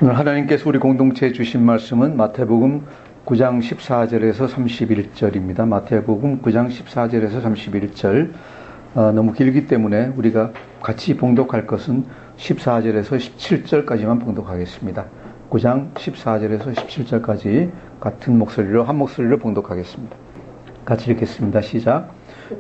오늘 하나님께서 우리 공동체에 주신 말씀은 마태복음 9장 14절에서 31절입니다. 마태복음 9장 14절에서 31절. 너무 길기 때문에 우리가 같이 봉독할 것은 14절에서 17절까지만 봉독하겠습니다. 9장 14절에서 17절까지 같은 목소리로 한 목소리로 봉독하겠습니다. 같이 읽겠습니다. 시작.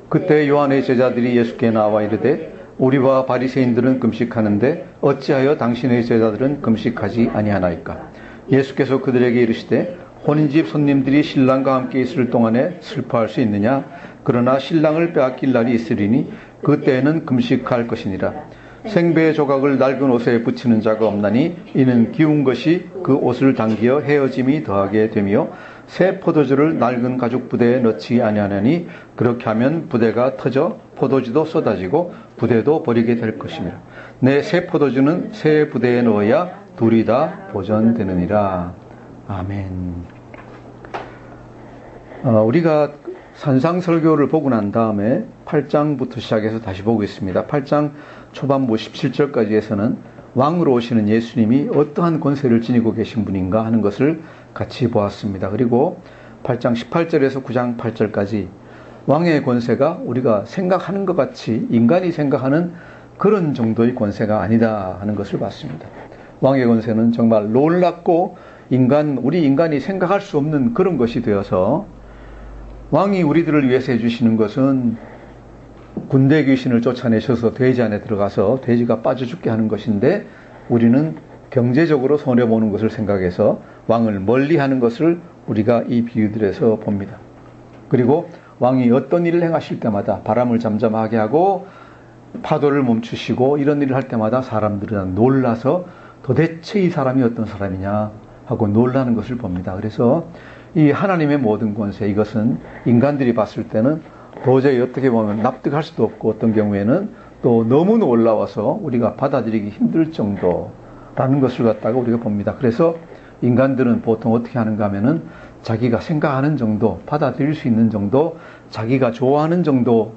그때 요한의 제자들이 예수께 나와 이르되 우리와 바리새인들은 금식하는데 어찌하여 당신의 제자들은 금식하지 아니하나이까? 예수께서 그들에게 이르시되 혼인집 손님들이 신랑과 함께 있을 동안에 슬퍼할 수 있느냐? 그러나 신랑을 빼앗길 날이 있으리니 그때에는 금식할 것이니라. 생배의 조각을 낡은 옷에 붙이는 자가 없나니 이는 기운 것이 그 옷을 당기어 헤어짐이 더하게 되며 새 포도주를 낡은 가죽 부대에 넣지 아니하나니 그렇게 하면 부대가 터져 포도주도 쏟아지고 부대도 버리게 될 것이며 내 새 포도주는 새 부대에 넣어야 둘이 다 보존되느니라. 아멘. 우리가 산상설교를 보고 난 다음에 8장부터 시작해서 다시 보고 있습니다. 8장 초반부 17절까지에서는 왕으로 오시는 예수님이 어떠한 권세를 지니고 계신 분인가 하는 것을 같이 보았습니다. 그리고 8장 18절에서 9장 8절까지 왕의 권세가 우리가 생각하는 것 같이 인간이 생각하는 그런 정도의 권세가 아니다 하는 것을 봤습니다. 왕의 권세는 정말 놀랍고 우리 인간이 생각할 수 없는 그런 것이 되어서 왕이 우리들을 위해서 해주시는 것은 군대 귀신을 쫓아내셔서 돼지 안에 들어가서 돼지가 빠져 죽게 하는 것인데 우리는 경제적으로 손해보는 것을 생각해서 왕을 멀리하는 것을 우리가 이 비유들에서 봅니다. 그리고 왕이 어떤 일을 행하실 때마다 바람을 잠잠하게 하고 파도를 멈추시고 이런 일을 할 때마다 사람들은 놀라서 도대체 이 사람이 어떤 사람이냐 하고 놀라는 것을 봅니다. 그래서 이 하나님의 모든 권세, 이것은 인간들이 봤을 때는 도저히 어떻게 보면 납득할 수도 없고 어떤 경우에는 또 너무 놀라워서 우리가 받아들이기 힘들 정도라는 것을 갖다가 우리가 봅니다. 그래서 인간들은 보통 어떻게 하는가 하면은 자기가 생각하는 정도, 받아들일 수 있는 정도, 자기가 좋아하는 정도의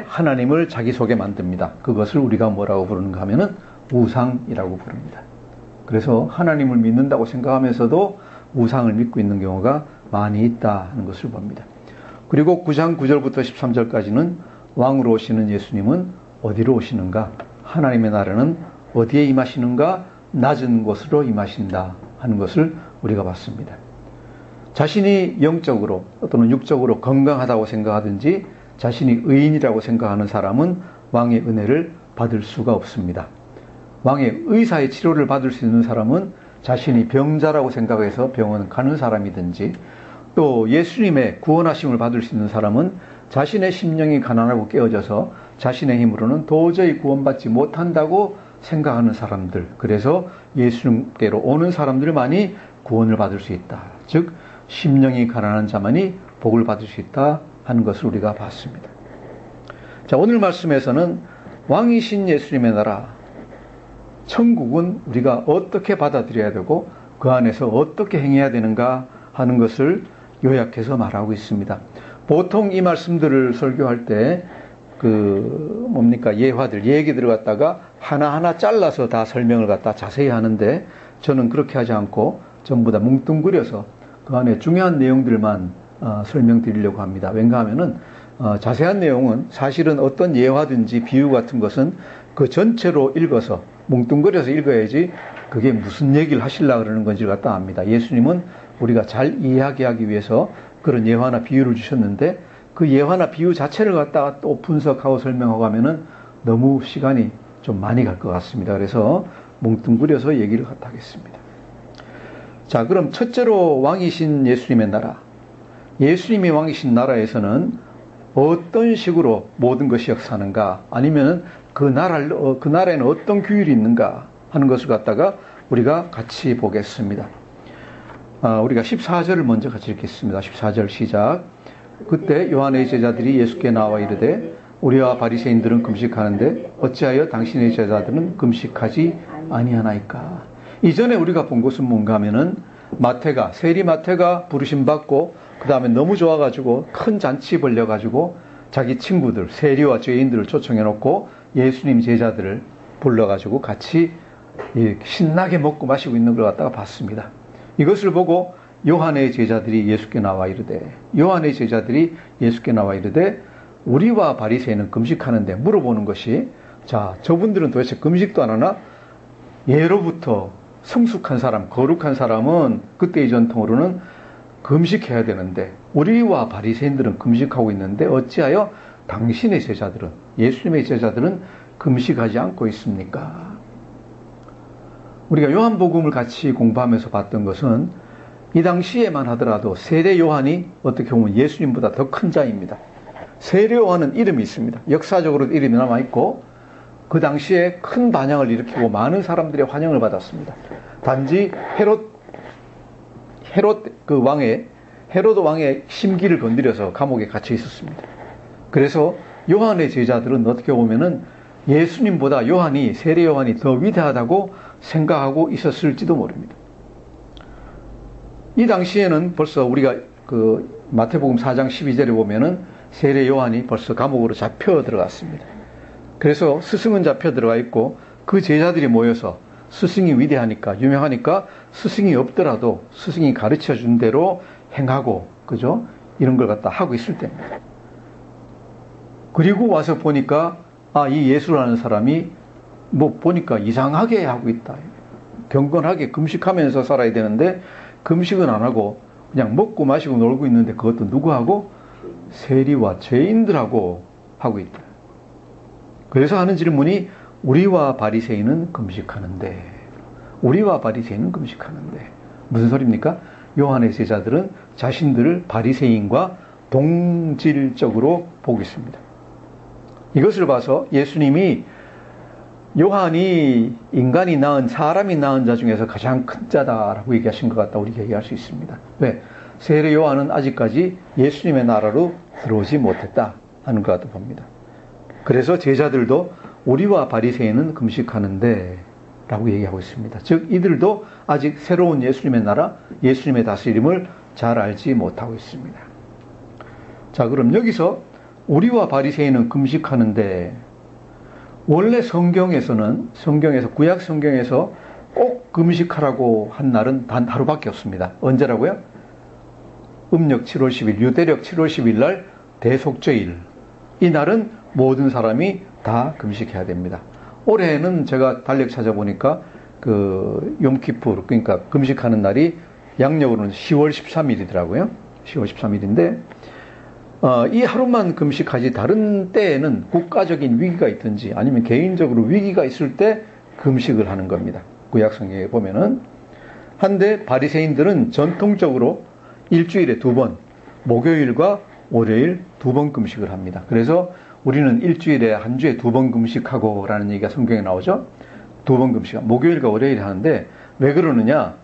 하나님을 자기 속에 만듭니다. 그것을 우리가 뭐라고 부르는가 하면은 우상이라고 부릅니다. 그래서 하나님을 믿는다고 생각하면서도 우상을 믿고 있는 경우가 많이 있다 하는 것을 봅니다. 그리고 9장 9절부터 13절까지는 왕으로 오시는 예수님은 어디로 오시는가? 하나님의 나라는 어디에 임하시는가? 낮은 곳으로 임하신다 하는 것을 우리가 봤습니다. 자신이 영적으로 또는 육적으로 건강하다고 생각하든지 자신이 의인이라고 생각하는 사람은 왕의 은혜를 받을 수가 없습니다. 왕의 의사의 치료를 받을 수 있는 사람은 자신이 병자라고 생각해서 병원 가는 사람이든지 또 예수님의 구원하심을 받을 수 있는 사람은 자신의 심령이 가난하고 깨어져서 자신의 힘으로는 도저히 구원받지 못한다고 생각하는 사람들, 그래서 예수님께로 오는 사람들만이 구원을 받을 수 있다. 즉 심령이 가난한 자만이 복을 받을 수 있다 하는 것을 우리가 봤습니다. 자, 오늘 말씀에서는 왕이신 예수님의 나라, 천국은 우리가 어떻게 받아들여야 되고 그 안에서 어떻게 행해야 되는가 하는 것을 요약해서 말하고 있습니다. 보통 이 말씀들을 설교할 때 예화들, 얘기들을 갖다가 하나하나 잘라서 다 설명을 갖다 자세히 하는데 저는 그렇게 하지 않고 전부 다 뭉뚱그려서 그 안에 중요한 내용들만 설명드리려고 합니다. 왜냐 하면은 자세한 내용은 사실은 어떤 예화든지 비유 같은 것은 그 전체로 읽어서 뭉뚱그려서 읽어야지 그게 무슨 얘기를 하시려고 그러는 건지를 갖다 압니다. 예수님은 우리가 잘 이해하게 하기 위해서 그런 예화나 비유를 주셨는데 그 예화나 비유 자체를 갖다가 또 분석하고 설명하고 하면은 너무 시간이 좀 많이 갈 것 같습니다. 그래서 뭉뚱그려서 얘기를 갖다 하겠습니다. 자, 그럼 첫째로 왕이신 예수님의 나라. 예수님이 왕이신 나라에서는 어떤 식으로 모든 것이 역사하는가, 아니면 그 나라에는 어떤 규율이 있는가 하는 것을 갖다가 우리가 같이 보겠습니다. 우리가 14절을 먼저 같이 읽겠습니다. 14절 시작. 그때 요한의 제자들이 예수께 나와 이르되 우리와 바리새인들은 금식하는데 어찌하여 당신의 제자들은 금식하지 아니하나이까? 이전에 우리가 본 것은 뭔가 하면은 세리 마태가 부르심 받고 그 다음에 너무 좋아가지고 큰 잔치 벌려가지고 자기 친구들 세리와 죄인들을 초청해 놓고 예수님 제자들을 불러가지고 같이 신나게 먹고 마시고 있는 걸 갖다가 봤습니다. 이것을 보고 요한의 제자들이 예수께 나와 이르되 우리와 바리새인은 금식하는데 물어보는 것이, 자, 저분들은 도대체 금식도 안 하나? 예로부터 성숙한 사람, 거룩한 사람은 그때의 전통으로는 금식해야 되는데 우리와 바리새인들은 금식하고 있는데 어찌하여 당신의 제자들은, 예수님의 제자들은 금식하지 않고 있습니까? 우리가 요한복음을 같이 공부하면서 봤던 것은 이 당시에만 하더라도 세례 요한이 어떻게 보면 예수님보다 더 큰 자입니다. 세례 요한은 이름이 있습니다. 역사적으로 이름이 남아있고 그 당시에 큰 반향을 일으키고 많은 사람들의 환영을 받았습니다. 단지 헤롯 왕의 심기를 건드려서 감옥에 갇혀 있었습니다. 그래서 요한의 제자들은 어떻게 보면은 예수님보다 세례 요한이 더 위대하다고 생각하고 있었을지도 모릅니다. 이 당시에는 벌써 우리가 마태복음 4장 12절에 보면은 세례 요한이 벌써 감옥으로 잡혀 들어갔습니다. 그래서 스승은 잡혀 들어가 있고 그 제자들이 모여서 스승이 위대하니까, 유명하니까 스승이 없더라도 스승이 가르쳐 준 대로 행하고, 그죠? 이런 걸 갖다 하고 있을 때입니다. 그리고 와서 보니까, 이 예수라는 사람이 보니까 이상하게 하고 있다. 경건하게 금식하면서 살아야 되는데 금식은 안 하고 그냥 먹고 마시고 놀고 있는데 그것도 누구하고? 세리와 죄인들하고 하고 있다. 그래서 하는 질문이 우리와 바리새인은 금식하는데 무슨 소리입니까? 요한의 제자들은 자신들을 바리새인과 동질적으로 보고 있습니다. 이것을 봐서 예수님이 요한이 인간이 낳은, 사람이 낳은 자 중에서 가장 큰 자다라고 얘기하신 것 같다 우리가 얘기할 수 있습니다. 왜? 세례 요한은 아직까지 예수님의 나라로 들어오지 못했다 하는 것 같다 봅니다. 그래서 제자들도 우리와 바리새인은 금식하는데 라고 얘기하고 있습니다. 즉 이들도 아직 새로운 예수님의 나라, 예수님의 다스림을 잘 알지 못하고 있습니다. 자, 그럼 여기서 우리와 바리새인은 금식하는데, 원래 성경에서 구약 성경에서 꼭 금식하라고 한 날은 단 하루밖에 없습니다. 언제라고요? 음력 7월 10일, 유대력 7월 10일 날 대속죄일. 이 날은 모든 사람이 다 금식해야 됩니다. 올해는 제가 달력 찾아보니까 욤키푸르, 그러니까 금식하는 날이 양력으로는 10월 13일이더라고요. 10월 13일인데 이 하루만 금식하지 다른 때에는 국가적인 위기가 있든지 아니면 개인적으로 위기가 있을 때 금식을 하는 겁니다. 구약 성경에 보면은. 한데 바리새인들은 전통적으로 일주일에 2번, 목요일과 월요일 2번 금식을 합니다. 그래서 우리는 일주일에 한 주에 2번 금식하고 라는 얘기가 성경에 나오죠. 2번 금식, 목요일과 월요일 하는데 왜 그러느냐?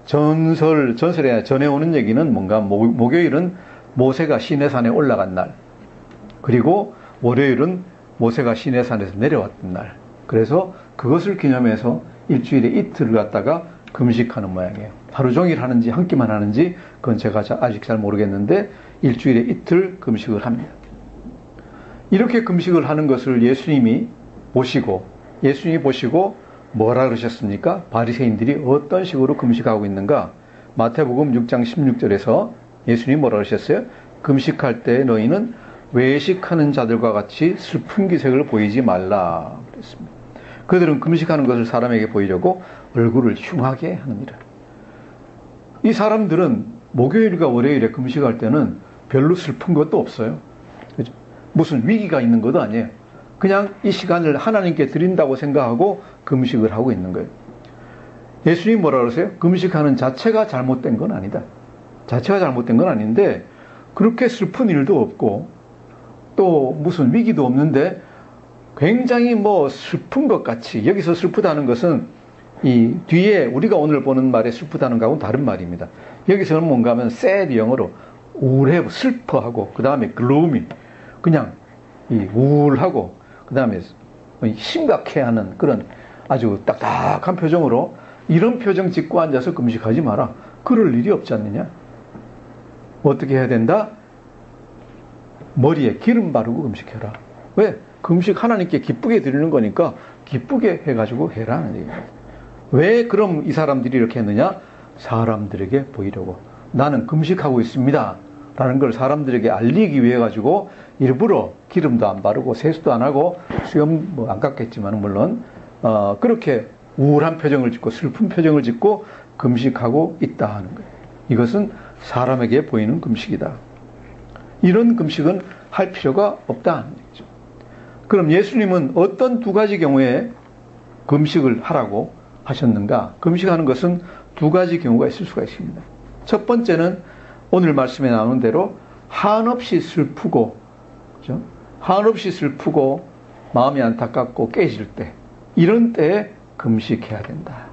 전설에 전해오는 얘기는 뭔가 목요일은 모세가 시내산에 올라간 날, 그리고 월요일은 모세가 시내산에서 내려왔던 날. 그래서 그것을 기념해서 일주일에 이틀을 갖다가 금식하는 모양이에요. 하루 종일 하는지 한 끼만 하는지 그건 제가 아직 잘 모르겠는데 일주일에 이틀 금식을 합니다. 이렇게 금식을 하는 것을 예수님이 보시고 뭐라 그러셨습니까? 바리새인들이 어떤 식으로 금식하고 있는가? 마태복음 6장 16절에서 예수님이 뭐라 그러셨어요? 금식할 때 너희는 외식하는 자들과 같이 슬픈 기색을 보이지 말라 그랬습니다. 그들은 금식하는 것을 사람에게 보이려고 얼굴을 흉하게 하느니라. 이 사람들은 목요일과 월요일에 금식할 때는 별로 슬픈 것도 없어요. 그죠? 무슨 위기가 있는 것도 아니에요. 그냥 이 시간을 하나님께 드린다고 생각하고 금식을 하고 있는 거예요. 예수님이 뭐라 그러세요? 금식하는 자체가 잘못된 건 아니다. 자체가 잘못된 건 아닌데 그렇게 슬픈 일도 없고 또 무슨 위기도 없는데 굉장히 슬픈 것 같이, 여기서 슬프다는 것은 이 뒤에 우리가 오늘 보는 말에 슬프다는 거하고는 다른 말입니다. 여기서는 뭔가 하면 sad 영어로 우울해, 슬퍼하고, 그 다음에 gloomy, 그냥 우울하고, 그 다음에 심각해하는 그런 아주 딱딱한 표정으로 이런 표정 짓고 앉아서 금식하지 마라. 그럴 일이 없지 않느냐? 어떻게 해야 된다? 머리에 기름 바르고 금식해라. 왜? 금식 하나님께 기쁘게 드리는 거니까 기쁘게 해가지고 해라 하는 얘기입니다. 왜 그럼 이 사람들이 이렇게 했느냐? 사람들에게 보이려고. 나는 금식하고 있습니다. 라는 걸 사람들에게 알리기 위해 가지고 일부러 기름도 안 바르고 세수도 안 하고 수염 안 깎겠지만 물론 그렇게 우울한 표정을 짓고 슬픈 표정을 짓고 금식하고 있다 하는 거예요. 이것은 사람에게 보이는 금식이다. 이런 금식은 할 필요가 없다 하는 얘기죠. 그럼 예수님은 어떤 두 가지 경우에 금식을 하라고 하셨는가? 금식하는 것은 두 가지 경우가 있을 수가 있습니다. 첫 번째는 오늘 말씀에 나오는 대로 한없이 슬프고, 그죠? 한없이 슬프고 마음이 안타깝고 깨질 때, 이런 때에 금식해야 된다.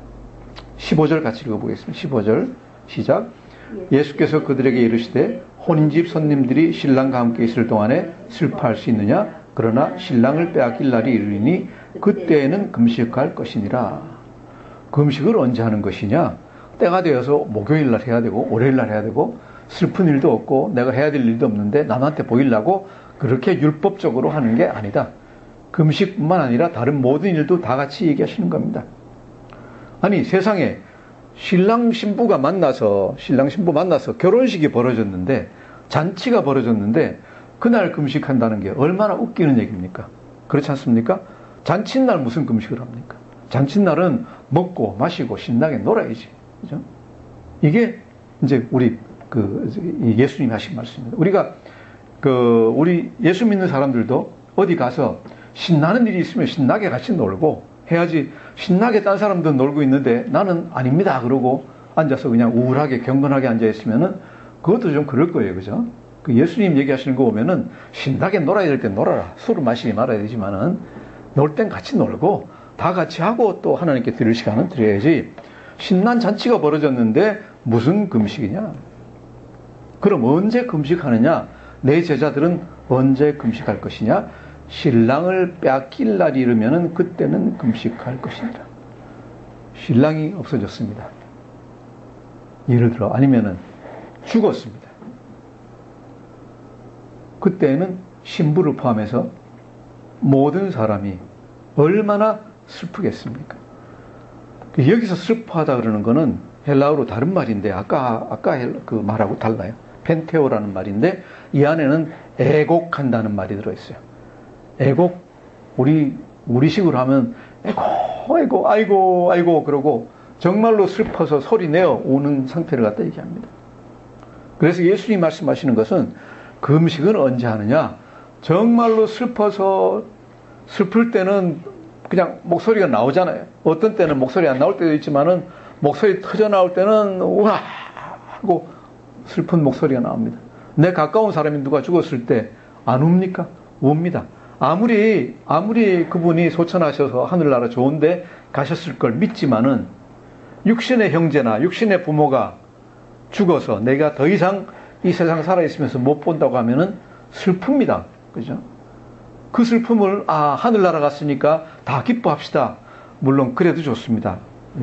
15절 같이 읽어보겠습니다. 15절 시작. 예수께서 그들에게 이르시되 혼인집 손님들이 신랑과 함께 있을 동안에 슬퍼할 수 있느냐? 그러나 신랑을 빼앗길 날이 이르리니 그때에는 금식할 것이니라. 금식을 언제 하는 것이냐? 때가 되어서 목요일 날 해야 되고 월요일 날 해야 되고 슬픈 일도 없고 내가 해야 될 일도 없는데 남한테 보이려고 그렇게 율법적으로 하는 게 아니다. 금식뿐만 아니라 다른 모든 일도 다 같이 얘기하시는 겁니다. 아니 세상에 신랑 신부 만나서 결혼식이 벌어졌는데 잔치가 벌어졌는데 그날 금식한다는 게 얼마나 웃기는 얘기입니까? 그렇지 않습니까? 잔칫날 무슨 금식을 합니까? 잔칫날은 먹고 마시고 신나게 놀아야지. 그죠? 이게 이제 우리 예수님이 하신 말씀입니다. 우리가 우리 예수 믿는 사람들도 어디 가서 신나는 일이 있으면 신나게 같이 놀고 해야지. 신나게 딴 사람도 놀고 있는데 나는 아닙니다 그러고 앉아서 그냥 우울하게 경건하게 앉아 있으면은 그것도 좀 그럴 거예요. 그죠? 그 예수님 얘기하시는 거 보면은 신나게 놀아야 될 땐 놀아라. 술을 마시지 말아야 되지만은 놀 땐 같이 놀고 다 같이 하고 또 하나님께 드릴 시간은 드려야지. 신난 잔치가 벌어졌는데 무슨 금식이냐? 그럼 언제 금식하느냐? 내 제자들은 언제 금식할 것이냐? 신랑을 빼앗길 날이 이르면은 그때는 금식할 것이니라. 신랑이 없어졌습니다. 예를 들어 아니면은 죽었습니다. 그때는 신부를 포함해서 모든 사람이 얼마나 슬프겠습니까? 여기서 슬퍼하다 그러는 거는 헬라어로 다른 말인데 아까 그 말하고 달라요. 펜테오라는 말인데 이 안에는 애곡한다는 말이 들어있어요. 애곡, 우리식으로 하면 아이고 그러고 정말로 슬퍼서 소리 내어 우는 상태를 갖다 얘기합니다. 그래서 예수님이 말씀하시는 것은 금식은 언제 하느냐? 정말로 슬퍼서 슬플 때는 그냥 목소리가 나오잖아요. 어떤 때는 목소리 안 나올 때도 있지만은 목소리 터져 나올 때는 우와 하고 슬픈 목소리가 나옵니다. 내 가까운 사람이 누가 죽었을 때 안 웁니까? 웁니다. 아무리 그분이 소천하셔서 하늘나라 좋은데 가셨을 걸 믿지만은 육신의 형제나 육신의 부모가 죽어서 내가 더 이상 이 세상 살아있으면서 못 본다고 하면은 슬픕니다. 그죠? 그 슬픔을 하늘나라 갔으니까 다 기뻐합시다. 물론 그래도 좋습니다.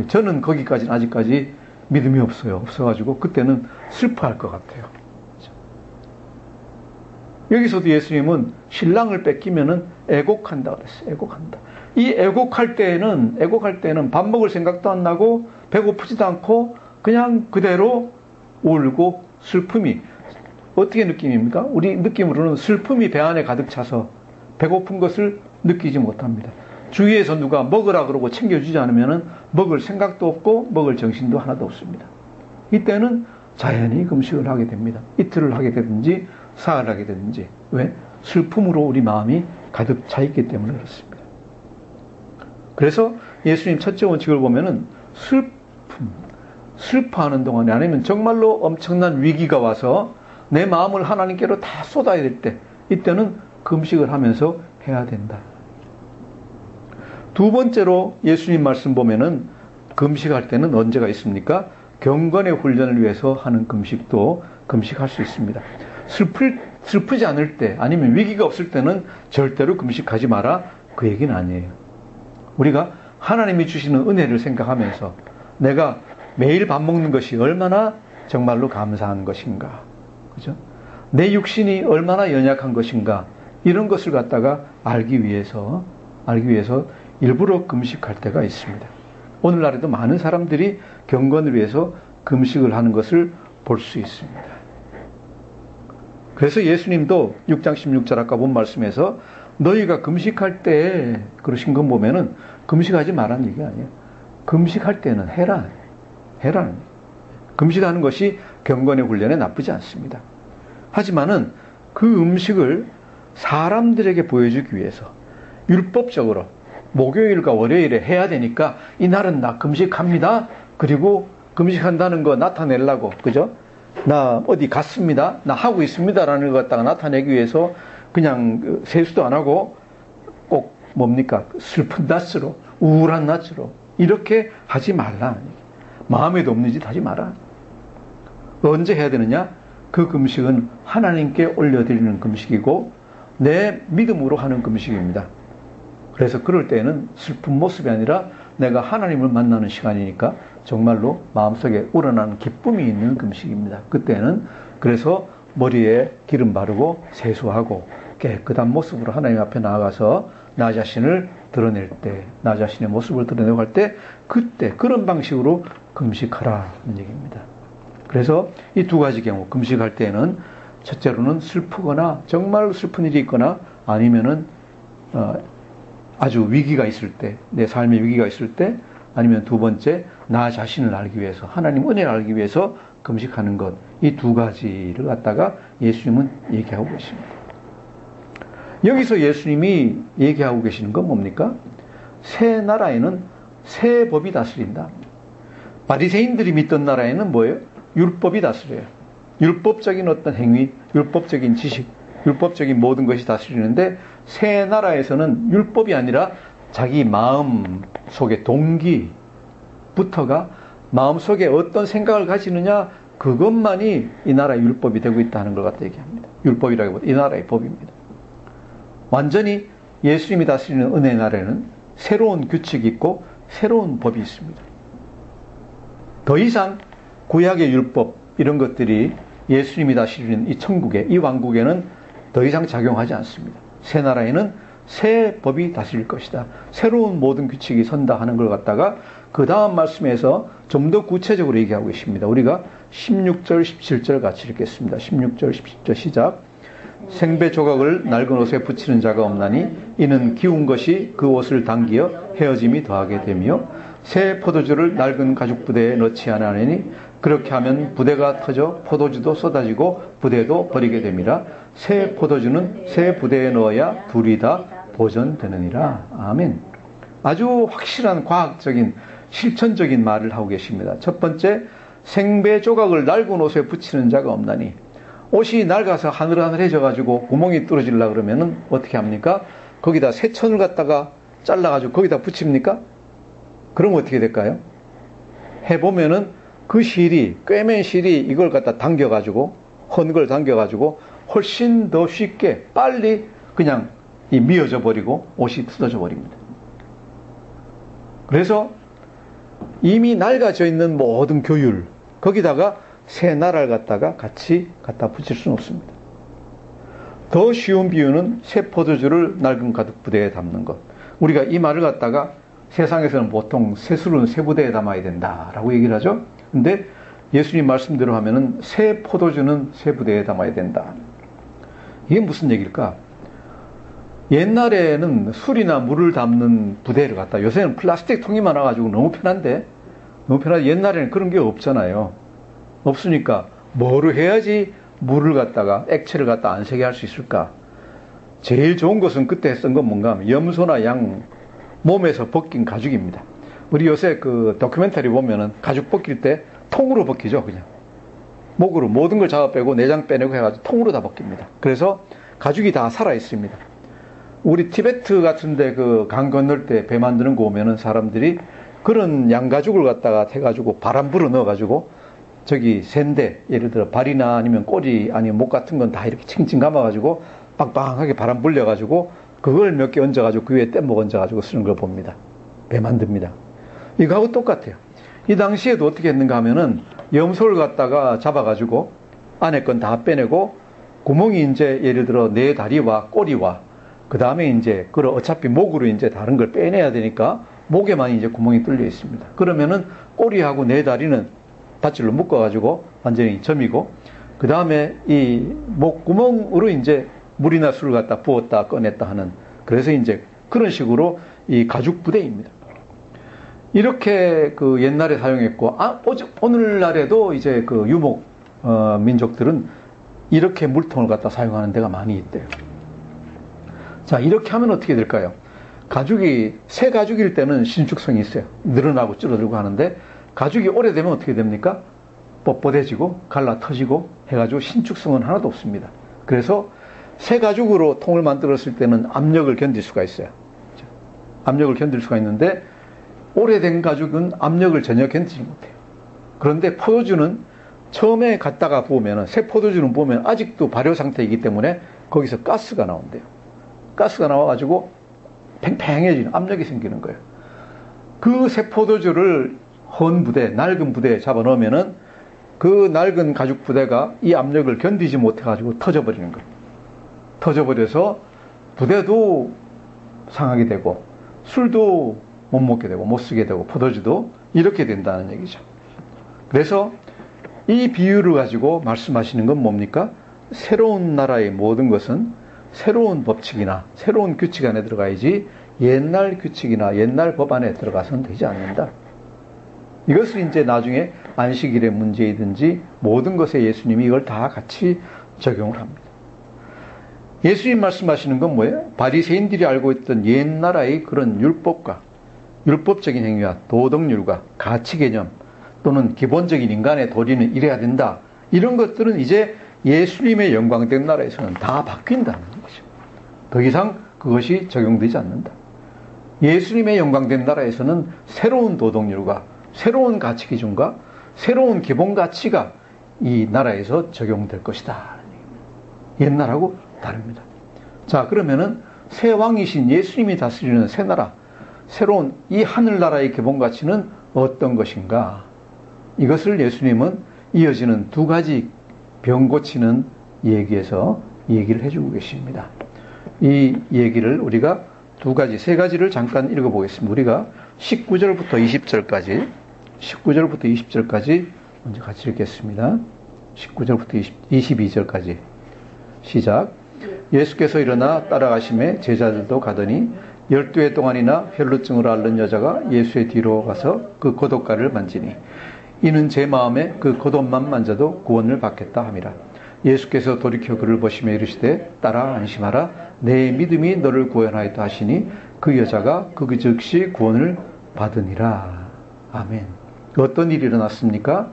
저는 거기까지는 아직까지 믿음이 없어가지고 그때는 슬퍼할 것 같아요. 그죠? 여기서도 예수님은 신랑을 뺏기면은 애곡한다 그랬어요. 애곡한다. 이 애곡할 때에는 밥 먹을 생각도 안 나고 배고프지도 않고 그냥 그대로 울고 슬픔이 어떻게 느낌입니까? 우리 느낌으로는 슬픔이 배 안에 가득 차서 배고픈 것을 느끼지 못합니다. 주위에서 누가 먹으라 그러고 챙겨주지 않으면 먹을 생각도 없고 먹을 정신도 하나도 없습니다. 이때는 자연히 금식을 하게 됩니다. 이틀을 하게 되든지 사흘 하게 되든지. 왜? 슬픔으로 우리 마음이 가득 차 있기 때문에 그렇습니다. 그래서 예수님 첫째 원칙을 보면은 슬퍼하는 동안에 아니면 정말로 엄청난 위기가 와서 내 마음을 하나님께로 다 쏟아야 될 때, 이때는 금식을 하면서 해야 된다. 두 번째로 예수님 말씀 보면은 금식할 때는 언제가 있습니까? 경건의 훈련을 위해서 하는 금식도 금식할 수 있습니다. 슬프지 않을 때 아니면 위기가 없을 때는 절대로 금식하지 마라, 그 얘기는 아니에요. 우리가 하나님이 주시는 은혜를 생각하면서 내가 매일 밥 먹는 것이 얼마나 정말로 감사한 것인가, 그죠? 내 육신이 얼마나 연약한 것인가, 이런 것을 갖다가 알기 위해서 일부러 금식할 때가 있습니다. 오늘날에도 많은 사람들이 경건을 위해서 금식을 하는 것을 볼 수 있습니다. 그래서 예수님도 6장 16절 아까 본 말씀에서 너희가 금식할 때 그러신 건 보면은 금식하지 말라는 얘기가 아니에요. 금식할 때는 해라. 금식하는 것이 경건의 훈련에 나쁘지 않습니다. 하지만은 그 음식을 사람들에게 보여주기 위해서 율법적으로 목요일과 월요일에 해야 되니까 이날은 나 금식합니다. 그리고 금식한다는 거 나타내려고, 그죠? 나 어디 갔습니다. 나 하고 있습니다라는 걸 갖다가 나타내기 위해서 그냥 세수도 안 하고 꼭 뭡니까? 슬픈 낯으로, 우울한 낯으로 이렇게 하지 말라. 마음에도 없는 짓 하지 마라. 언제 해야 되느냐? 그 금식은 하나님께 올려드리는 금식이고 내 믿음으로 하는 금식입니다. 그래서 그럴 때는 슬픈 모습이 아니라 내가 하나님을 만나는 시간이니까 정말로 마음속에 우러나는 기쁨이 있는 금식입니다. 그때는 그래서 머리에 기름 바르고 세수하고 깨끗한 모습으로 하나님 앞에 나아가서 나 자신을 드러낼 때, 나 자신의 모습을 드러내고 할 때 그때 그런 방식으로 금식하라는 얘기입니다. 그래서 이 두 가지 경우 금식할 때는 첫째로는 슬프거나 정말 슬픈 일이 있거나 아니면은 아주 위기가 있을 때, 내 삶의 위기가 있을 때, 아니면 두 번째 나 자신을 알기 위해서, 하나님 은혜를 알기 위해서 금식하는 것, 이 두 가지를 갖다가 예수님은 얘기하고 계십니다. 여기서 예수님이 얘기하고 계시는 건 뭡니까? 새 나라에는 새 법이 다스린다. 바리새인들이 믿던 나라에는 뭐예요? 율법이 다스려요. 율법적인 어떤 행위, 율법적인 지식, 율법적인 모든 것이 다스리는데 새 나라에서는 율법이 아니라 자기 마음 속의 동기부터가 마음 속에 어떤 생각을 가지느냐 그것만이 이 나라의 율법이 되고 있다는 걸 갖다 얘기합니다. 율법이라기보다 이 나라의 법입니다. 완전히 예수님이 다스리는 은혜의 나라에는 새로운 규칙이 있고 새로운 법이 있습니다. 더 이상 구약의 율법 이런 것들이 예수님이 다스리는 이 천국에, 이 왕국에는 더 이상 작용하지 않습니다. 새 나라에는 새 법이 다스릴 것이다. 새로운 모든 규칙이 선다 하는 걸 갖다가 그 다음 말씀에서 좀 더 구체적으로 얘기하고 계십니다. 우리가 16절, 17절 같이 읽겠습니다. 16절, 17절 시작. 생배 조각을 낡은 옷에 붙이는 자가 없나니 이는 기운 것이 그 옷을 당기어 헤어짐이 더하게 되며 새 포도주를 낡은 가죽 부대에 넣지 않으니 그렇게 하면 부대가 터져 포도주도 쏟아지고 부대도 버리게 됩니다. 새 포도주는 새 부대에 넣어야 둘이 다 보존되느니라. 아멘. 아주 확실한 과학적인 실천적인 말을 하고 계십니다. 첫 번째, 생배 조각을 낡은 옷에 붙이는 자가 없나니, 옷이 낡아서 하늘하늘해져 가지고 구멍이 뚫어지려고 그러면은 어떻게 합니까? 거기다 새천을 갖다가 잘라 가지고 거기다 붙입니까? 그러면 어떻게 될까요? 해보면은 그 실이, 꿰맨 실이 이걸 갖다 당겨가지고, 헌 걸 당겨가지고, 훨씬 더 쉽게, 빨리 그냥 미어져 버리고, 옷이 뜯어져 버립니다. 그래서 이미 낡아져 있는 모든 교율, 거기다가 새 나라를 갖다가 같이 갖다 붙일 수는 없습니다. 더 쉬운 비유는 새 포도주를 낡은 가죽 부대에 담는 것. 우리가 이 말을 갖다가 세상에서는 보통 새술은 새 부대에 담아야 된다라고 얘기를 하죠. 근데 예수님 말씀대로 하면은 새 포도주는 새 부대에 담아야 된다. 이게 무슨 얘기일까? 옛날에는 술이나 물을 담는 부대를 갖다, 요새는 플라스틱 통이 많아가지고 너무 편한데, 옛날에는 그런 게 없잖아요. 없으니까 뭐로 해야지 물을 갖다가, 액체를 갖다 안 새게 할 수 있을까? 제일 좋은 것은 그때 쓴 건 뭔가 하면 염소나 양 몸에서 벗긴 가죽입니다. 우리 요새 그 다큐멘터리 보면은 가죽 벗길 때 통으로 벗기죠, 그냥. 목으로 모든 걸 잡아 빼고 내장 빼내고 해가지고 통으로 다 벗깁니다. 그래서 가죽이 다 살아 있습니다. 우리 티베트 같은데 그 강 건널 때 배 만드는 거 오면은 사람들이 그런 양가죽을 갖다가 해가지고 바람 불어 넣어가지고 저기 샌데, 예를 들어 발이나 아니면 꼬리 아니면 목 같은 건 다 이렇게 칭칭 감아가지고 빵빵하게 바람 불려가지고 그걸 몇 개 얹어가지고 그 위에 뗏목 얹어가지고 쓰는 걸 봅니다. 배 만듭니다. 이거하고 똑같아요. 이 당시에도 어떻게 했는가 하면은 염소를 갖다가 잡아가지고 안에 건 다 빼내고 구멍이 이제 예를 들어 내 다리와 꼬리와 그 다음에 이제 그걸 어차피 목으로 이제 다른 걸 빼내야 되니까 목에만 이제 구멍이 뚫려 있습니다. 그러면은 꼬리하고 네 다리는 밧줄로 묶어가지고 완전히 점이고, 그 다음에 이 목구멍으로 이제 물이나 술을 갖다 부었다 꺼냈다 하는, 그래서 이제 그런 식으로 이 가죽 부대입니다. 이렇게 그 옛날에 사용했고, 오늘날에도 이제 그 유목 민족들은 이렇게 물통을 갖다 사용하는 데가 많이 있대요. 자, 이렇게 하면 어떻게 될까요? 가죽이, 새 가죽일 때는 신축성이 있어요. 늘어나고 줄어들고 하는데, 가죽이 오래되면 어떻게 됩니까? 뻣뻣해지고 갈라 터지고 해가지고 신축성은 하나도 없습니다. 그래서 새 가죽으로 통을 만들었을 때는 압력을 견딜 수가 있어요. 압력을 견딜 수가 있는데, 오래된 가죽은 압력을 전혀 견디지 못해요. 그런데 포도주는 처음에 갖다가 보면, 새 포도주는 보면 아직도 발효 상태이기 때문에 거기서 가스가 나온대요. 가스가 나와가지고 팽팽해지는 압력이 생기는 거예요. 그 새 포도주를 헌 부대, 낡은 부대에 잡아 넣으면은 그 낡은 가죽 부대가 이 압력을 견디지 못해가지고 터져버리는 거예요. 터져버려서 부대도 상하게 되고, 술도 못 먹게 되고, 못 쓰게 되고, 포도주도 이렇게 된다는 얘기죠. 그래서 이 비유를 가지고 말씀하시는 건 뭡니까? 새로운 나라의 모든 것은 새로운 법칙이나 새로운 규칙 안에 들어가야지 옛날 규칙이나 옛날 법 안에 들어가서는 되지 않는다. 이것을 이제 나중에 안식일의 문제이든지 모든 것에 예수님이 이걸 다 같이 적용을 합니다. 예수님 말씀하시는 건 뭐예요? 바리새인들이 알고 있던 옛나라의 그런 율법과 율법적인 행위와 도덕률과 가치 개념 또는 기본적인 인간의 도리는 이래야 된다. 이런 것들은 이제 예수님의 영광된 나라에서는 다 바뀐다는 거죠. 더 이상 그것이 적용되지 않는다. 예수님의 영광된 나라에서는 새로운 도덕률과 새로운 가치 기준과 새로운 기본 가치가 이 나라에서 적용될 것이다. 옛날하고 다릅니다. 자, 그러면은 새 왕이신 예수님이 다스리는 새 나라, 새로운 이 하늘나라의 기본 가치는 어떤 것인가? 이것을 예수님은 이어지는 두 가지 병 고치는 얘기에서 얘기를 해주고 계십니다. 이 얘기를 우리가 두 가지, 세 가지를 잠깐 읽어보겠습니다. 우리가 19절부터 20절까지 먼저 같이 읽겠습니다. 19절부터 22절까지 시작. 예수께서 일어나 따라가심에 제자들도 가더니 12해 동안이나 혈루증으로 앓는 여자가 예수의 뒤로 가서 그 고독가를 만지니 이는 제 마음에 그 겉옷만 만져도 구원을 받겠다 함이라. 예수께서 돌이켜 그를 보시며 이르시되 따라 안심하라. 내 믿음이 너를 구원하였다 하시니 그 여자가 그 즉시 구원을 받으니라. 아멘. 어떤 일이 일어났습니까?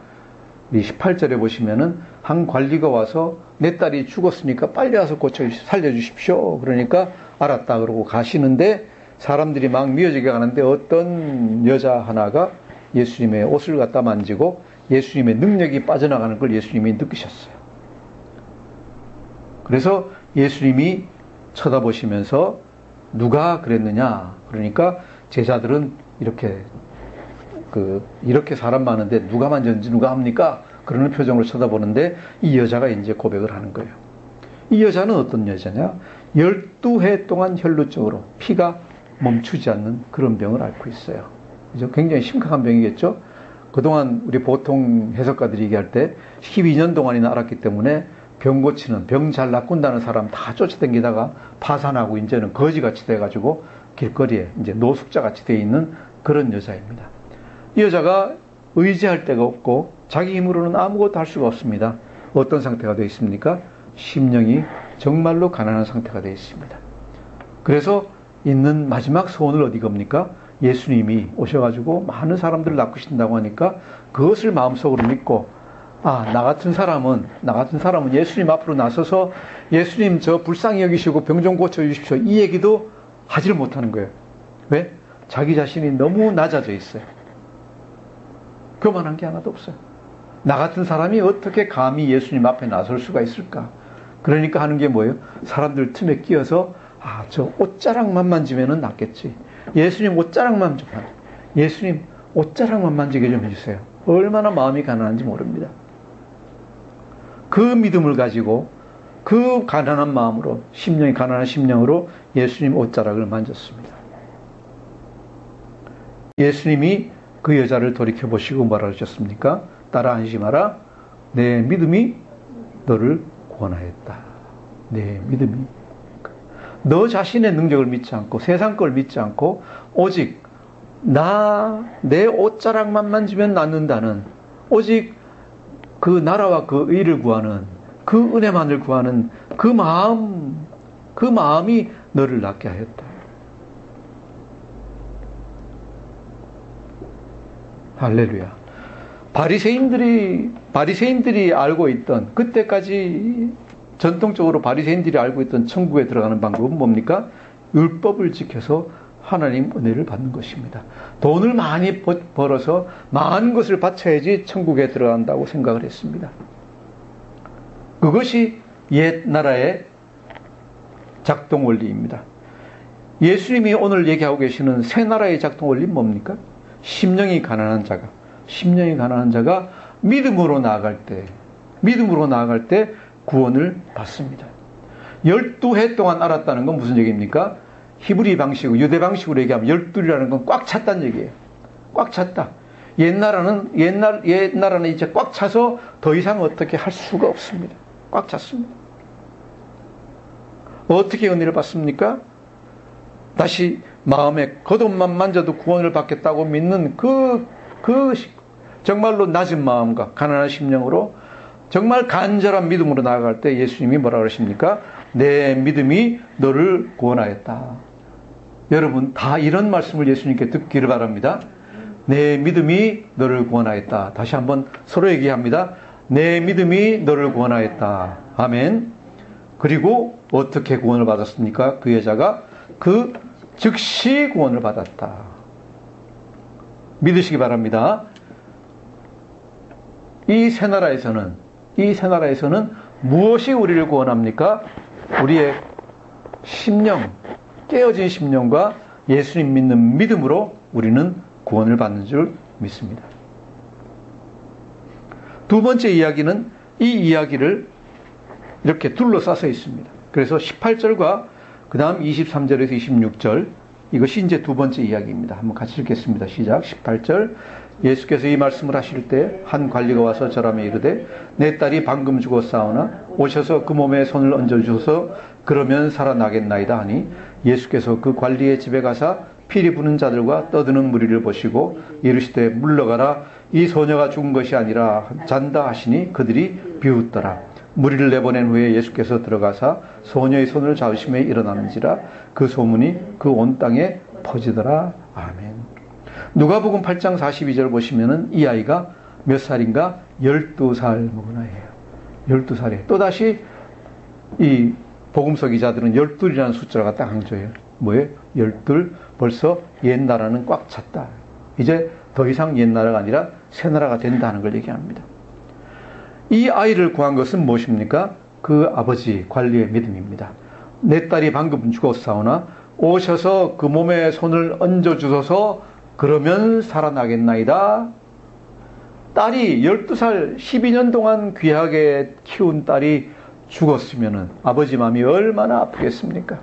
18절에 보시면은 한 관리가 와서 내 딸이 죽었으니까 빨리 와서 살려주십시오. 그러니까 알았다 그러고 가시는데 사람들이 막 미어지게 가는데 어떤 여자 하나가 예수님의 옷을 갖다 만지고 예수님의 능력이 빠져나가는 걸 예수님이 느끼셨어요. 그래서 예수님이 쳐다보시면서 누가 그랬느냐? 그러니까 제자들은 이렇게 사람 많은데 누가 만졌는지 누가 합니까? 그러는 표정으로 쳐다보는데 이 여자가 이제 고백을 하는 거예요. 이 여자는 어떤 여자냐? 12해 동안 혈루증으로 피가 멈추지 않는 그런 병을 앓고 있어요. 그죠? 굉장히 심각한 병이겠죠? 그동안 우리 보통 해석가들이 얘기할 때 12년 동안이나 앓았기 때문에 병 고치는, 병 잘 낫군다는 사람 다 쫓아다니다가 파산하고 이제는 거지같이 돼가지고 길거리에 이제 노숙자같이 돼 있는 그런 여자입니다. 이 여자가 의지할 데가 없고 자기 힘으로는 아무것도 할 수가 없습니다. 어떤 상태가 되어 있습니까? 심령이 정말로 가난한 상태가 되어 있습니다. 그래서 있는 마지막 소원을 어디 겁니까? 예수님이 오셔가지고 많은 사람들을 낚으신다고 하니까 그것을 마음속으로 믿고 나 같은 사람은 예수님 앞으로 나서서 예수님 저 불쌍히 여기시고 병 좀 고쳐주십시오. 이 얘기도 하지를 못하는 거예요. 왜? 자기 자신이 너무 낮아져 있어요. 그만한 게 하나도 없어요. 나 같은 사람이 어떻게 감히 예수님 앞에 나설 수가 있을까? 그러니까 하는 게 뭐예요? 사람들 틈에 끼어서 저 옷자락만 만지면은 낫겠지. 예수님 옷자락만 좀 예수님 옷자락만 만지게 좀 해주세요. 얼마나 마음이 가난한지 모릅니다. 그 믿음을 가지고 그 가난한 마음으로 가난한 심령으로 예수님 옷자락을 만졌습니다. 예수님이 그 여자를 돌이켜보시고 뭐라 하셨습니까? 따라 안심하라. 내 믿음이 너를 구원하였다. 내 믿음이. 너 자신의 능력을 믿지 않고 세상 걸 믿지 않고 오직 내 옷자락만 만지면 낫는다는, 오직 그 나라와 그 의를 구하는, 그 은혜만을 구하는 그 마음이 너를 낫게 하였다. 할렐루야. 바리새인들이 알고 있던, 그때까지 전통적으로 바리새인들이 알고 있던 천국에 들어가는 방법은 뭡니까? 율법을 지켜서 하나님 은혜를 받는 것입니다. 돈을 많이 벌어서 많은 것을 바쳐야지 천국에 들어간다고 생각을 했습니다. 그것이 옛 나라의 작동 원리입니다. 예수님이 오늘 얘기하고 계시는 새 나라의 작동 원리는 뭡니까? 심령이 가난한 자가 믿음으로 나아갈 때 구원을 받습니다. 12해 동안 알았다는 건 무슨 얘기입니까? 히브리 방식으로, 유대 방식으로 얘기하면 12이라는 건 꽉 찼다는 얘기예요. 꽉 찼다. 옛날에는 이제 꽉 차서 더 이상 어떻게 할 수가 없습니다. 꽉 찼습니다. 어떻게 은혜를 받습니까? 다시 마음에 겉옷만 만져도 구원을 받겠다고 믿는 그 정말로 낮은 마음과 가난한 심령으로 정말 간절한 믿음으로 나아갈 때 예수님이 뭐라 그러십니까? 내 믿음이 너를 구원하였다. 여러분 다 이런 말씀을 예수님께 듣기를 바랍니다. 내 믿음이 너를 구원하였다. 다시 한번 서로 얘기합니다. 내 믿음이 너를 구원하였다. 아멘. 그리고 어떻게 구원을 받았습니까? 그 여자가 즉시 구원을 받았다. 믿으시기 바랍니다. 이 새나라에서는 무엇이 우리를 구원합니까? 우리의 심령, 깨어진 심령과 예수님 믿는 믿음으로 우리는 구원을 받는 줄 믿습니다. 두 번째 이야기는 이 이야기를 이렇게 둘러싸서 있습니다. 그래서 18절과 그 다음 23절에서 26절, 이것이 이제 두 번째 이야기입니다. 한번 같이 읽겠습니다. 시작. 18절. 예수께서 이 말씀을 하실 때 한 관리가 와서 저라며 이르되 내 딸이 방금 죽었사오나 오셔서 그 몸에 손을 얹어주소서 그러면 살아나겠나이다 하니 예수께서 그 관리의 집에 가사 피리 부는 자들과 떠드는 무리를 보시고 이르시되 물러가라. 이 소녀가 죽은 것이 아니라 잔다 하시니 그들이 비웃더라. 무리를 내보낸 후에 예수께서 들어가사 소녀의 손을 잡으심에 일어나는지라 그 소문이 그 온 땅에 퍼지더라. 아멘. 누가복음 8장 42절 보시면은 이 아이가 몇 살인가? 12살 먹은 아이예요. 12살이에요. 또다시 이 복음서 기자들은 12이라는 숫자를 갖다 강조해요. 뭐예요? 12. 벌써 옛 나라는 꽉 찼다. 이제 더 이상 옛 나라가 아니라 새 나라가 된다는 걸 얘기합니다. 이 아이를 구한 것은 무엇입니까? 그 아버지 관리의 믿음입니다. 내 딸이 방금 죽었사오나 오셔서 그 몸에 손을 얹어주소서 그러면 살아나겠나이다. 딸이 12살 12년 동안 귀하게 키운 딸이 죽었으면 아버지 마음이 얼마나 아프겠습니까?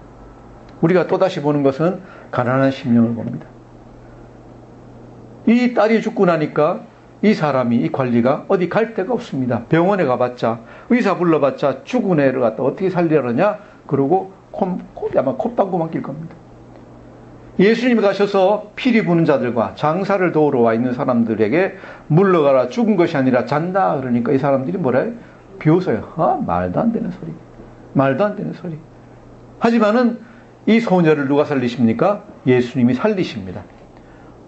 우리가 또다시 보는 것은 가난한 심령을 봅니다. 이 딸이 죽고 나니까 이 사람이, 이 관리가 어디 갈 데가 없습니다. 병원에 가봤자, 의사 불러봤자 죽은 애를 갖다 어떻게 살리려느냐? 그러고 아마 콧방구만 낄 겁니다. 예수님이 가셔서 피리 부는 자들과 장사를 도우러 와 있는 사람들에게 물러가라. 죽은 것이 아니라 잔다. 그러니까 이 사람들이 뭐라 해요? 비웃어요. 말도 안 되는 소리. 말도 안 되는 소리. 하지만은 이 소녀를 누가 살리십니까? 예수님이 살리십니다.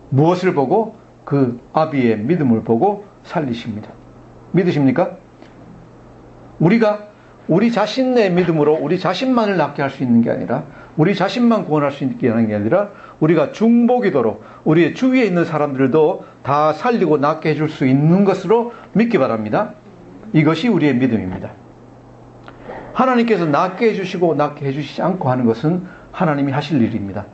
무엇을 보고? 그 아비의 믿음을 보고 살리십니다. 믿으십니까? 우리가 우리 자신의 믿음으로 우리 자신만을 낫게 할 수 있는 게 아니라, 우리 자신만 구원할 수 있는 게 아니라 우리가 중보기도로 우리의 주위에 있는 사람들도 다 살리고 낫게 해줄 수 있는 것으로 믿기 바랍니다. 이것이 우리의 믿음입니다. 하나님께서 낫게 해주시고 낫게 해주시지 않고 하는 것은 하나님이 하실 일입니다.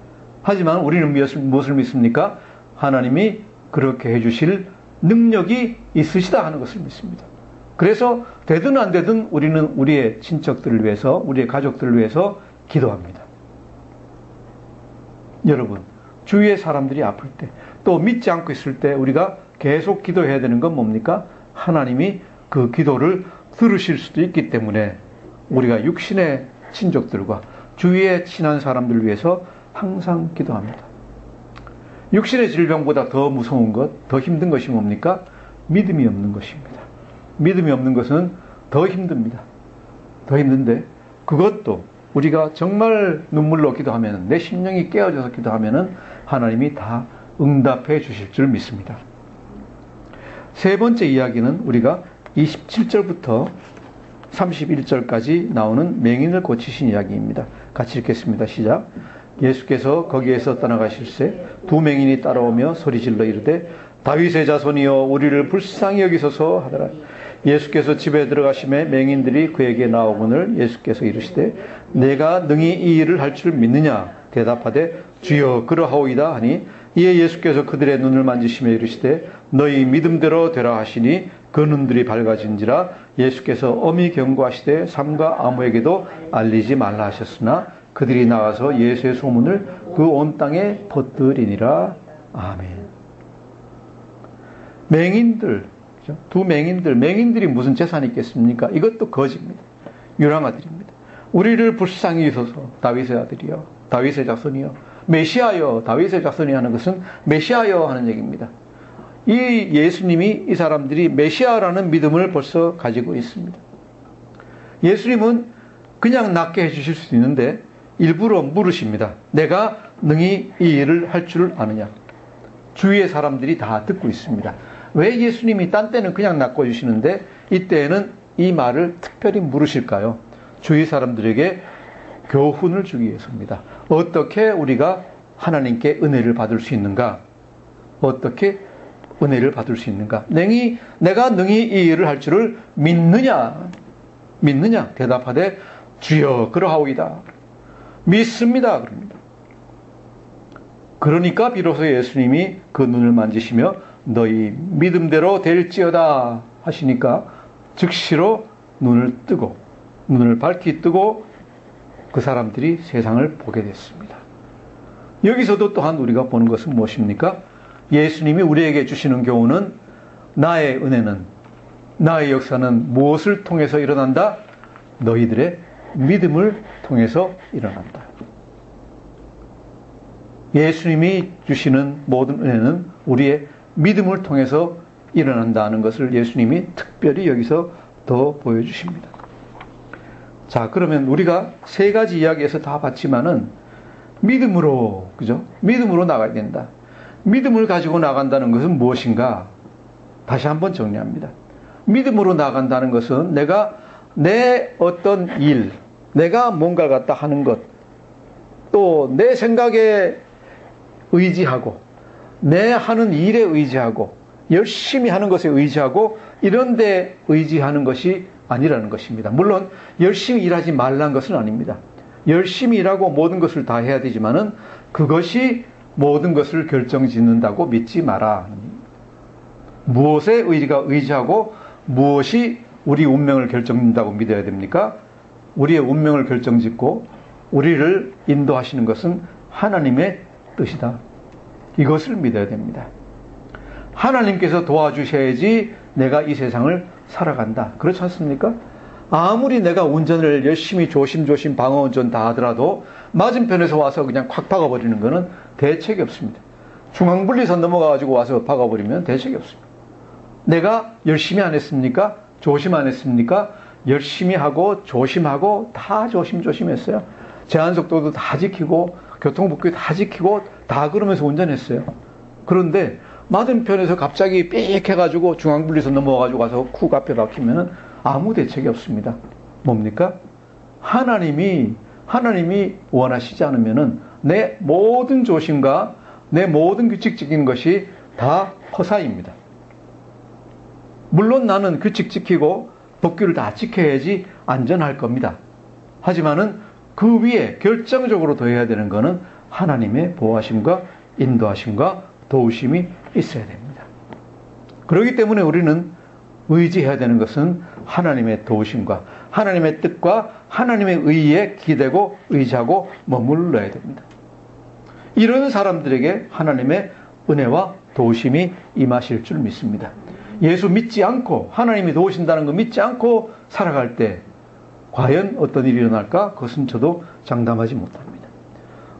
하지만 우리는 무엇을 믿습니까? 하나님이 그렇게 해주실 능력이 있으시다 하는 것을 믿습니다. 그래서 되든 안 되든 우리는 우리의 친척들을 위해서, 우리의 가족들을 위해서 기도합니다. 여러분, 주위의 사람들이 아플 때, 또 믿지 않고 있을 때 우리가 계속 기도해야 되는 건 뭡니까? 하나님이 그 기도를 들으실 수도 있기 때문에 우리가 육신의 친족들과 주위의 친한 사람들을 위해서 항상 기도합니다. 육신의 질병보다 더 무서운 것, 더 힘든 것이 뭡니까? 믿음이 없는 것입니다. 믿음이 없는 것은 더 힘듭니다. 더 힘든데 그것도 우리가 정말 눈물로 기도하면, 내 심령이 깨어져서 기도하면 하나님이 다 응답해 주실 줄 믿습니다. 세 번째 이야기는 우리가 27절부터 31절까지 나오는 맹인을 고치신 이야기입니다. 같이 읽겠습니다. 시작. 예수께서 거기에서 떠나가실새 두 맹인이 따라오며 소리질러 이르되 다윗의 자손이여 우리를 불쌍히 여기소서 하더라. 예수께서 집에 들어가심에 맹인들이 그에게 나오거늘 예수께서 이르시되 내가 능히 이 일을 할 줄 믿느냐 대답하되 주여 그러하오이다 하니 이에 예수께서 그들의 눈을 만지시며 이르시되 너희 믿음대로 되라 하시니 그 눈들이 밝아진지라. 예수께서 엄히 경고하시되 삼가 아무에게도 알리지 말라 하셨으나 그들이 나가서 예수의 소문을 그 온 땅에 퍼뜨리니라. 아멘. 맹인들, 두 맹인들이 무슨 재산이 있겠습니까? 이것도 거지입니다. 유랑아들입니다. 우리를 불쌍히 여기소서 다윗의 아들이여, 다윗의 자손이여, 메시아여, 다윗의 자손이 하는 것은 메시아여 하는 얘기입니다. 이 예수님이, 이 사람들이 메시아라는 믿음을 벌써 가지고 있습니다. 예수님은 그냥 낫게 해주실 수도 있는데 일부러 물으십니다. 내가 능히 이 일을 할 줄 아느냐? 주위의 사람들이 다 듣고 있습니다. 왜 예수님이 딴 때는 그냥 낚아주시는데 이때에는 이 말을 특별히 물으실까요? 주위 사람들에게 교훈을 주기 위해서입니다. 어떻게 우리가 하나님께 은혜를 받을 수 있는가? 어떻게 은혜를 받을 수 있는가? 내가 능히 이 일을 할 줄을 믿느냐? 대답하되 주여 그러하오이다. 믿습니다. 그럽니다. 그러니까 비로소 예수님이 그 눈을 만지시며 너희 믿음대로 될지어다 하시니까 즉시로 눈을 밝히 뜨고 그 사람들이 세상을 보게 됐습니다. 여기서도 또한 우리가 보는 것은 무엇입니까? 예수님이 우리에게 주시는 교훈은 나의 은혜는, 나의 역사는 무엇을 통해서 일어난다? 너희들의 믿음을 통해서 일어난다. 예수님이 주시는 모든 은혜는 우리의 믿음을 통해서 일어난다는 것을 예수님이 특별히 여기서 더 보여주십니다. 자, 그러면 우리가 세 가지 이야기에서 다 봤지만은 믿음으로, 그죠? 믿음으로 나가야 된다. 믿음을 가지고 나간다는 것은 무엇인가? 다시 한번 정리합니다. 믿음으로 나간다는 것은 내가 내 어떤 일, 내가 뭔가를 갖다 하는 것, 또 내 생각에 의지하고, 내 하는 일에 의지하고, 열심히 하는 것에 의지하고, 이런 데 의지하는 것이 아니라는 것입니다. 물론 열심히 일하지 말라는 것은 아닙니다. 열심히 일하고 모든 것을 다 해야 되지만은 그것이 모든 것을 결정짓는다고 믿지 마라. 무엇에 의지하고 무엇이 우리 운명을 결정짓는다고 믿어야 됩니까? 우리의 운명을 결정짓고 우리를 인도하시는 것은 하나님의 뜻이다. 이것을 믿어야 됩니다. 하나님께서 도와주셔야지 내가 이 세상을 살아간다. 그렇지 않습니까? 아무리 내가 운전을 열심히 조심조심 방어운전 다 하더라도 맞은편에서 와서 그냥 콱 박아버리는 것은 대책이 없습니다. 중앙분리선 넘어가가지고 와서 박아버리면 대책이 없습니다. 내가 열심히 안 했습니까? 조심 안 했습니까? 열심히 하고 조심하고 다 조심했어요. 제한속도도 다 지키고 교통법규 다 지키고 다 그러면서 운전했어요. 그런데 맞은편에서 갑자기 삑 해가지고 중앙분리선 넘어가가지고 와서 쿡 앞에 박히면은 아무 대책이 없습니다. 뭡니까? 하나님이 원하시지 않으면은 내 모든 조심과 내 모든 규칙 지키는 것이 다 허사입니다. 물론 나는 규칙 지키고 법규를 다 지켜야지 안전할 겁니다. 하지만은 그 위에 결정적으로 더해야 되는 것은 하나님의 보호하심과 인도하심과 도우심이 있어야 됩니다. 그렇기 때문에 우리는 의지해야 되는 것은 하나님의 도우심과 하나님의 뜻과 하나님의 의에 기대고 의지하고 머물러야 됩니다. 이런 사람들에게 하나님의 은혜와 도우심이 임하실 줄 믿습니다. 예수 믿지 않고 하나님이 도우신다는 거 믿지 않고 살아갈 때 과연 어떤 일이 일어날까? 그것은 저도 장담하지 못합니다.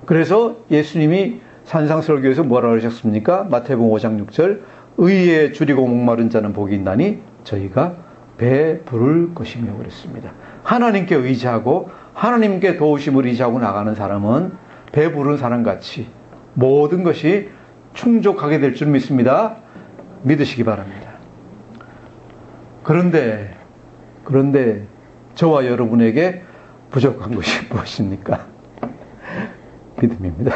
그래서 예수님이 산상설교에서 뭐라고 하셨습니까? 마태복음 5장 6절 의에 줄이고 목마른 자는 복이 있나니 저희가 배부를 것이며 그랬습니다. 하나님께 의지하고 하나님께 도우심을 의지하고 나가는 사람은 배부른 사람같이 모든 것이 충족하게 될 줄 믿습니다. 믿으시기 바랍니다. 그런데 저와 여러분에게 부족한 것이 무엇입니까? 믿음입니다.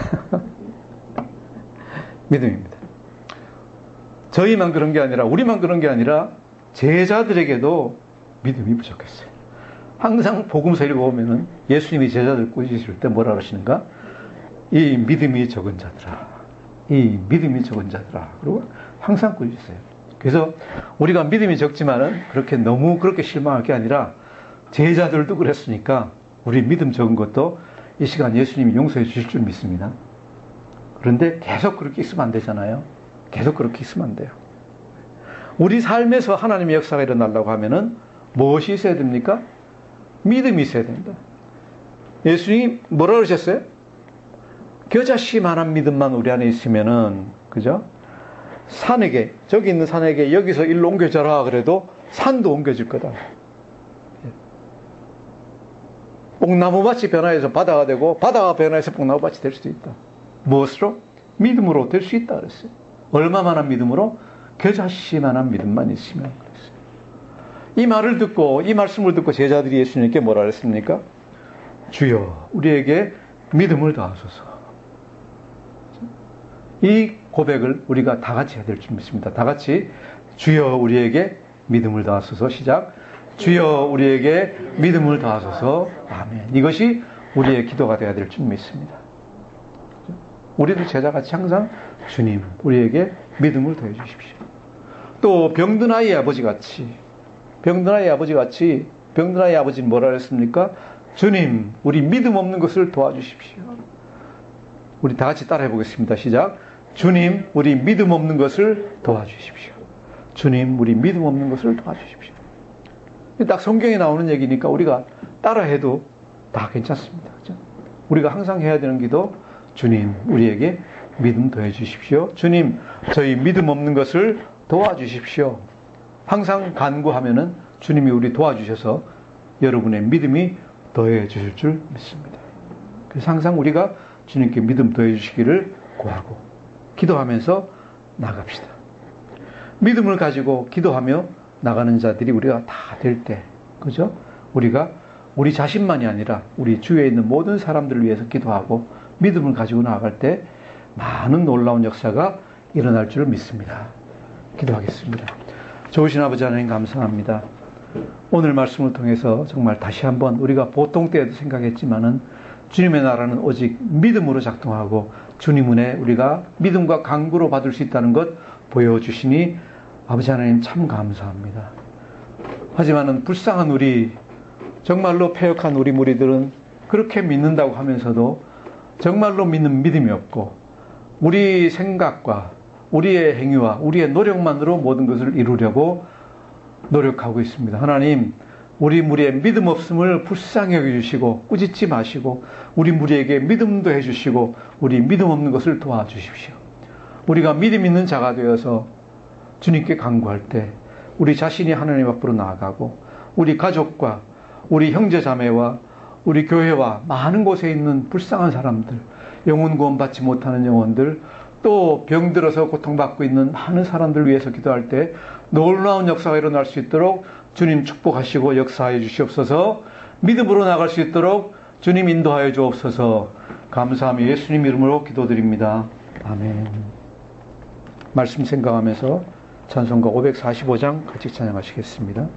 믿음입니다. 저희만 그런 게 아니라 우리만 그런 게 아니라 제자들에게도 믿음이 부족했어요. 항상 복음서 읽어보면은 예수님이 제자들 꾸짖으실 때 뭐라 그러시는가? 이 믿음이 적은 자들아. 이 믿음이 적은 자들아. 그리고 항상 꾸짖으세요. 그래서 우리가 믿음이 적지만은 너무 그렇게 실망할 게 아니라 제자들도 그랬으니까 우리 믿음 적은 것도 이 시간 예수님이 용서해 주실 줄 믿습니다. 그런데 계속 그렇게 있으면 안 되잖아요. 계속 그렇게 있으면 안 돼요. 우리 삶에서 하나님의 역사가 일어나려고 하면은 무엇이 있어야 됩니까? 믿음이 있어야 됩니다. 예수님이 뭐라 그러셨어요? 겨자씨만한 믿음만 우리 안에 있으면은, 그죠? 산에게, 저기 있는 산에게 여기서 일로 옮겨져라 그래도 산도 옮겨질 거다. 뽕나무밭이 변화해서 바다가 되고 바다가 변화해서 뽕나무밭이 될 수도 있다. 무엇으로? 믿음으로 될 수 있다 그랬어요. 얼마만한 믿음으로? 겨자씨만한 믿음만 있으면 그랬어요. 이 말을 듣고 이 말씀을 듣고 제자들이 예수님께 뭐라 그랬습니까? 주여 우리에게 믿음을 더하소서. 이 고백을 우리가 다 같이 해야 될 줄 믿습니다. 다 같이 주여 우리에게 믿음을 더하소서. 시작. 주여 우리에게 믿음을 더하소서. 아멘. 이것이 우리의 기도가 되어야 될 줄 믿습니다. 우리도 제자같이 항상 주님 우리에게 믿음을 더해 주십시오. 또 병든 아이의 아버지같이 병든 아이의 아버지는 뭐라 그랬습니까? 주님 우리 믿음 없는 것을 도와주십시오. 우리 다 같이 따라해 보겠습니다. 시작. 주님 우리 믿음 없는 것을 도와주십시오. 주님 우리 믿음 없는 것을 도와주십시오. 딱 성경에 나오는 얘기니까 우리가 따라해도 다 괜찮습니다. 그렇죠? 우리가 항상 해야 되는 기도 주님 우리에게 믿음 더해 주십시오. 주님 저희 믿음 없는 것을 도와주십시오. 항상 간구하면은 주님이 우리 도와주셔서 여러분의 믿음이 더해 주실 줄 믿습니다. 그래서 항상 우리가 주님께 믿음 더해 주시기를 구하고 기도하면서 나갑시다. 믿음을 가지고 기도하며 나가는 자들이 우리가 다 될 때, 그죠? 우리가 우리 자신만이 아니라 우리 주위에 있는 모든 사람들을 위해서 기도하고 믿음을 가지고 나아갈 때 많은 놀라운 역사가 일어날 줄 믿습니다. 기도하겠습니다. 좋으신 아버지 하나님 감사합니다. 오늘 말씀을 통해서 정말 다시 한번 우리가 보통 때에도 생각했지만은 주님의 나라는 오직 믿음으로 작동하고 주님 은혜 우리가 믿음과 간구로 받을 수 있다는 것 보여주시니 아버지 하나님 참 감사합니다. 하지만은 불쌍한 우리 정말로 패역한 우리 무리들은 그렇게 믿는다고 하면서도 정말로 믿는 믿음이 없고 우리 생각과 우리의 행위와 우리의 노력만으로 모든 것을 이루려고 노력하고 있습니다. 하나님 우리 무리의 믿음 없음을 불쌍히 여겨주시고 꾸짖지 마시고 우리 무리에게 믿음도 해주시고 우리 믿음 없는 것을 도와주십시오. 우리가 믿음 있는 자가 되어서 주님께 간구할 때 우리 자신이 하나님 앞으로 나아가고 우리 가족과 우리 형제자매와 우리 교회와 많은 곳에 있는 불쌍한 사람들, 영혼 구원받지 못하는 영혼들, 또 병들어서 고통받고 있는 많은 사람들 위해서 기도할 때 놀라운 역사가 일어날 수 있도록 주님 축복하시고 역사하여 주시옵소서. 믿음으로 나갈 수 있도록 주님 인도하여 주옵소서. 감사하며 예수님 이름으로 기도드립니다. 아멘. 말씀 생각하면서 찬송가 545장 같이 찬양하시겠습니다.